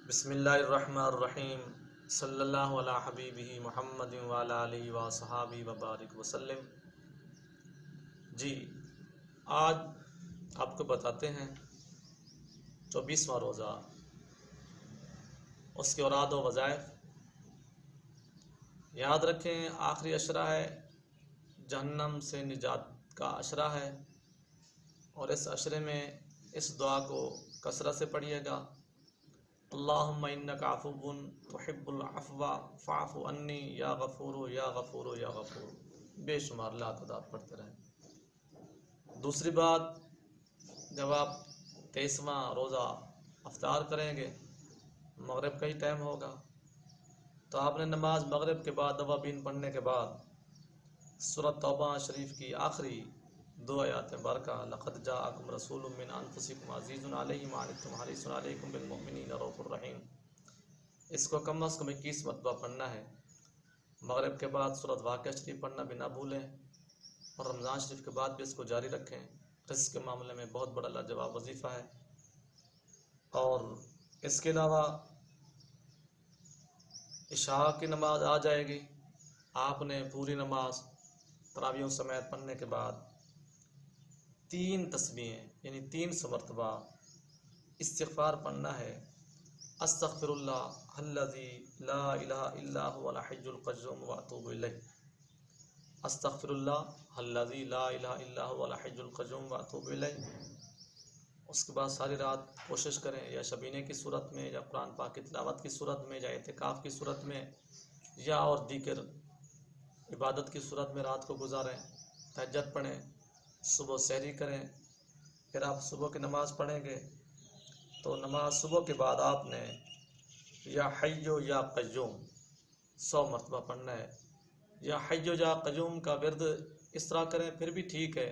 بسم اللہ الرحمن الرحیم صلی اللہ علی حبیبہ محمد وعلی آلہ وصحابہ وبارک وسلم۔ جی آج آپ کو بتاتے ہیں 24واں روزہ، اس کے اوراد و وظائف۔ یاد رکھیں آخری عشرہ ہے، جہنم سے نجات کا عشرہ ہے، اور اس عشرے میں اس دعا کو کثرت سے پڑھیے گا۔ اللہم انک عفو تحب العفو فاعف عنی یا غفور یا غفور یا غفور، بے شمار لا تعداد پڑھتے رہیں۔ دوسری بات، جب آپ 23واں روزہ افطار کریں گے، مغرب کا ہی ٹائم ہوگا، تو آپ نے نماز مغرب کے بعد اوابین پڑھنے کے بعد سورۃ توبہ شریف کی آخری 2 آیات مبارکہ لقد جاءکم رسول من انفسکم عزیز علیہ ما عنتم حریص علیکم بالمؤمنین رؤوف الرحیم، اس کو کم از کم 21 مرتبہ پڑھنا ہے۔ مغرب کے بعد سورۃ واقعہ شریف پڑھنا بھی نہ بھولیں، اور رمضان شریف کے بعد بھی اس کو جاری رکھیں۔ رزق کے معاملے میں بہت بڑا لاجواب وظیفہ ہے۔ اور اس کے علاوہ عشاء کی نماز آ جائے گی، آپ نے پوری نماز تراویحوں سمیت پڑھنے کے بعد 3 تسبیحیں یعنی 300 مرتبہ استغفار پڑھنا ہے۔ استغفر اللہ الذی لا الہ الا هو الحی القیوم واتوب الیہ، استغفر اللہ الذی لا الہ الا هو الحی القیوم واتوب الیہ۔ اس کے بعد ساری رات کوشش کریں، یا شبینے کی صورت میں، یا قرآن پاک کی تلاوت کی صورت میں، یا اعتکاف کی صورت میں، یا اور دیگر عبادت کی صورت میں رات کو گزاریں۔ تہجد پڑھیں، صبح سحری کریں، پھر آپ صبح کی نماز پڑھیں گے تو نماز صبح کے بعد آپ نے یا حیو یا قیوم 100 مرتبہ پڑھنا ہے۔ یا حیو یا قیوم کا ورد اس طرح کریں پھر بھی ٹھیک ہے،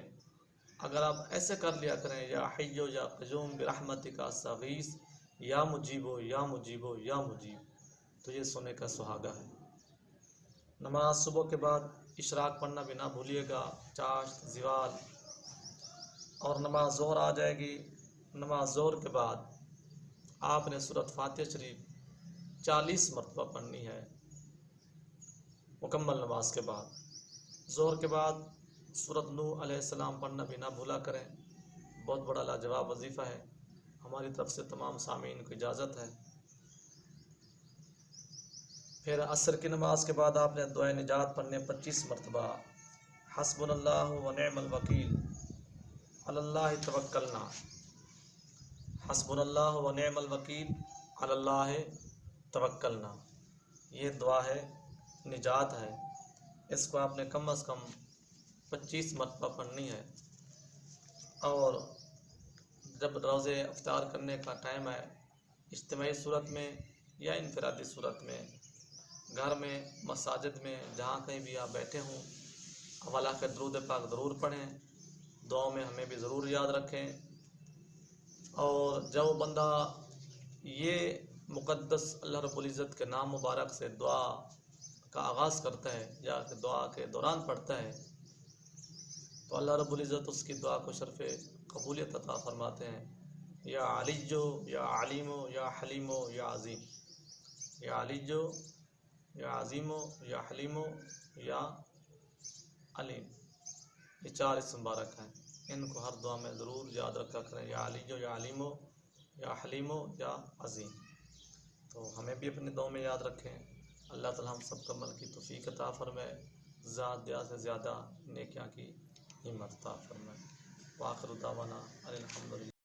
اگر آپ ایسے کر لیا کریں یا حیو یا قیوم برحمتک استغیث یا مجیبو یا مجیبو یا مجیب، تو یہ سونے کا سہاگا ہے۔ نماز صبح کے بعد اشراق پڑھنا بھی نہ بھولیے گا، چاشت، زوال، اور نماز ظہر آ جائے گی۔ نماز ظہر کے بعد آپ نے سورۃ فاتحہ شریف 40 مرتبہ پڑھنی ہے مکمل نماز کے بعد۔ ظہر کے بعد سورۃ نوح علیہ السلام پڑھنا بھی نہ بھولا کریں، بہت بڑا لاجواب وظیفہ ہے۔ ہماری طرف سے تمام سامعین کو اجازت ہے۔ پھر عصر کی نماز کے بعد آپ نے دعائے نجات پڑھنے 25 مرتبہ۔ حسبنا اللہ ونعم الوکیل علی اللہ توکلنا، حسبنا اللہ ونعم الوکیل علی اللہ توکلنا، یہ دعا ہے نجات ہے۔ اس کو آپ نے کم از کم 25 مرتبہ پڑھنی ہے۔ اور جب روزے افطار کرنے کا ٹائم ہے، اجتماعی صورت میں یا انفرادی صورت میں، گھر میں، مساجد میں، جہاں کہیں بھی آپ بیٹھے ہوں، حوالہ کے درود پاک ضرور پڑھیں، دعاؤں میں ہمیں بھی ضرور یاد رکھیں۔ اور جو بندہ یہ مقدس اللہ رب العزت کے نام مبارک سے دعا کا آغاز کرتا ہے یا دعا کے دوران پڑھتا ہے، تو اللہ رب العزت اس کی دعا کو شرف قبولیت عطا فرماتے ہیں۔ یا علیجو یا علیمو یا حلیمو یا عظیم، یا علیجو یا عظیمو یا حلیمو یا علیم، یہ 4 اسم مبارک ہیں، ان کو ہر دعا میں ضرور یاد رکھا کریں، یا علیجو یا علیمو یا حلیمو یا عظیم۔ تو ہمیں بھی اپنے دعاؤں میں یاد رکھیں۔ اللہ تعالی ہم سب کو عمل کی توفیق عطا فرمائے، زیادہ سے زیادہ نیکیاں کی ہمت عطا فرمائے۔ وآخر دعوانا ان الحمد للہ۔